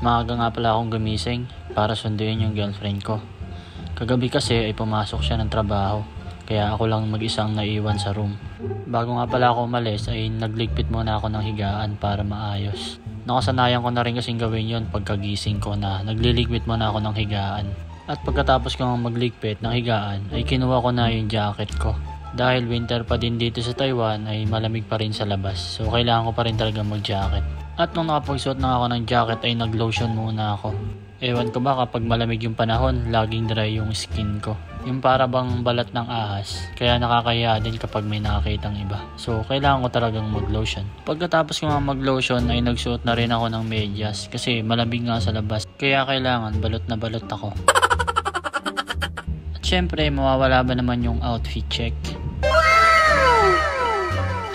Maaga nga pala akong gumising para sunduin yung girlfriend ko. Kagabi kasi ay pumasok siya ng trabaho, kaya ako lang mag-isang naiwan sa room. Bago nga pala ako umalis ay nagligpit muna ako ng higaan para maayos. Nakasanayan ko na rin kasing gawin yon pagkagising ko na nagliligpit muna ako ng higaan. At pagkatapos ko magligpit ng higaan ay kinuha ko na yung jacket ko. Dahil winter pa din dito sa Taiwan ay malamig pa rin sa labas, so kailangan ko pa rin talaga mag-jacket. At nung nakapagsuot na ako ng jacket ay nag-lotion muna ako. Ewan ko ba kapag malamig yung panahon, laging dry yung skin ko. Yung para bang balat ng ahas, kaya nakakahiya din kapag may nakakitang iba. So kailangan ko talagang mag-lotion. Pagkatapos ko nga mag-lotion ay nagsuot na rin ako ng medyas kasi malamig nga sa labas. Kaya kailangan balot na balot ako. At syempre mawawala ba naman yung outfit check.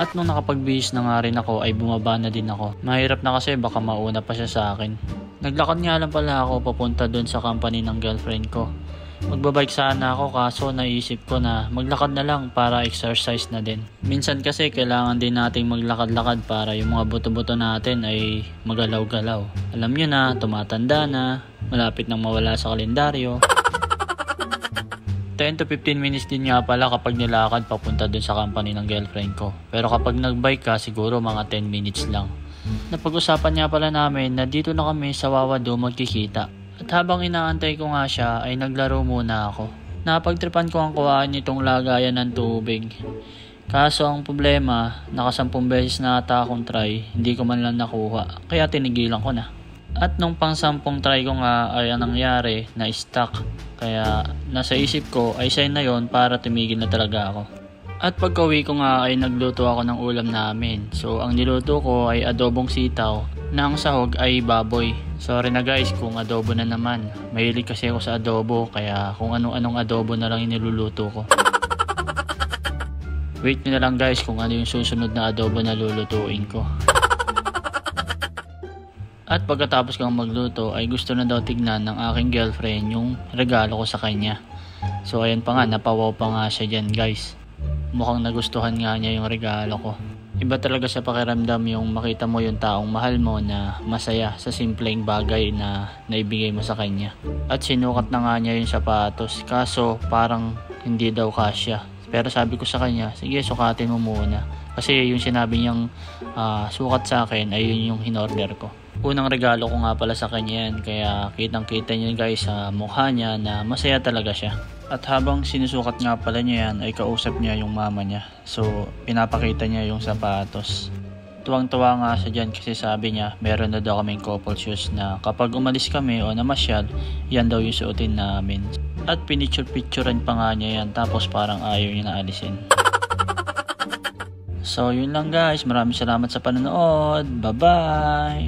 At nung nakapagbihis na nga rin ako ay bumaba na din ako. Mahirap na kasi baka mauna pa siya sa akin. Naglakad nga lang pala ako papunta dun sa company ng girlfriend ko. Magbabike sana ako kaso naisip ko na maglakad na lang para exercise na din. Minsan kasi kailangan din nating maglakad-lakad para yung mga buto-buto natin ay magalaw-galaw. Alam nyo na, tumatanda na, malapit nang mawala sa kalendaryo. 10 to 15 minutes din nga pala kapag nilakad papunta dun sa company ng girlfriend ko. Pero kapag nagbike ka siguro mga 10 minutes lang. Napag-usapan nga pala namin na dito na kami sa Wawado magkikita. At habang inaantay ko nga siya ay naglaro muna ako. Napagtripan ko ang kuhaan nitong lagayan ng tubig. Kaso ang problema, nakasampung beses na ata akong try, hindi ko man lang nakuha. Kaya tinigilan ko na. At nung pang-sampung try ko nga ay ang nangyari na stuck. Kaya nasa isip ko ay sign na yon para tumigil na talaga ako. At pagka-uwi ko nga ay nagluto ako ng ulam namin. So ang niluto ko ay adobong sitaw na ang sahog ay baboy. Sorry na guys kung adobo na naman. Mahilig kasi ako sa adobo kaya kung anong adobo na lang iniluluto ko. Wait nyo na lang guys kung ano yung susunod na adobo na lulutuin ko. At pagkatapos kong magluto ay gusto na daw tignan ng aking girlfriend yung regalo ko sa kanya. So ayan pa nga, napawaw pa nga siya dyan guys. Mukhang nagustuhan nga niya yung regalo ko. Iba talaga sa pakiramdam yung makita mo yung taong mahal mo na masaya sa simpleng bagay na naibigay mo sa kanya. At sinukat na nga niya yung sapatos kaso parang hindi daw kasya. Pero sabi ko sa kanya, sige sukatin mo muna. Kasi yung sinabi niyang sukat sa akin ay yun yung in-order ko. Unang regalo ko nga pala sa kanya yan, kaya kitang-kita niyo guys sa mukha niya na masaya talaga siya. At habang sinusukat nga pala niya yan ay kausap niya yung mama niya. So pinapakita niya yung sapatos. Tuwang-tuwa nga siya dyan kasi sabi niya meron na daw kaming couple shoes na kapag umalis kami o namasyal, yan daw yung suotin namin. At pinicture-picturean pa nga niya yan tapos parang ayaw niya na alisin. So yun lang guys, maraming salamat sa panonood. Bye bye!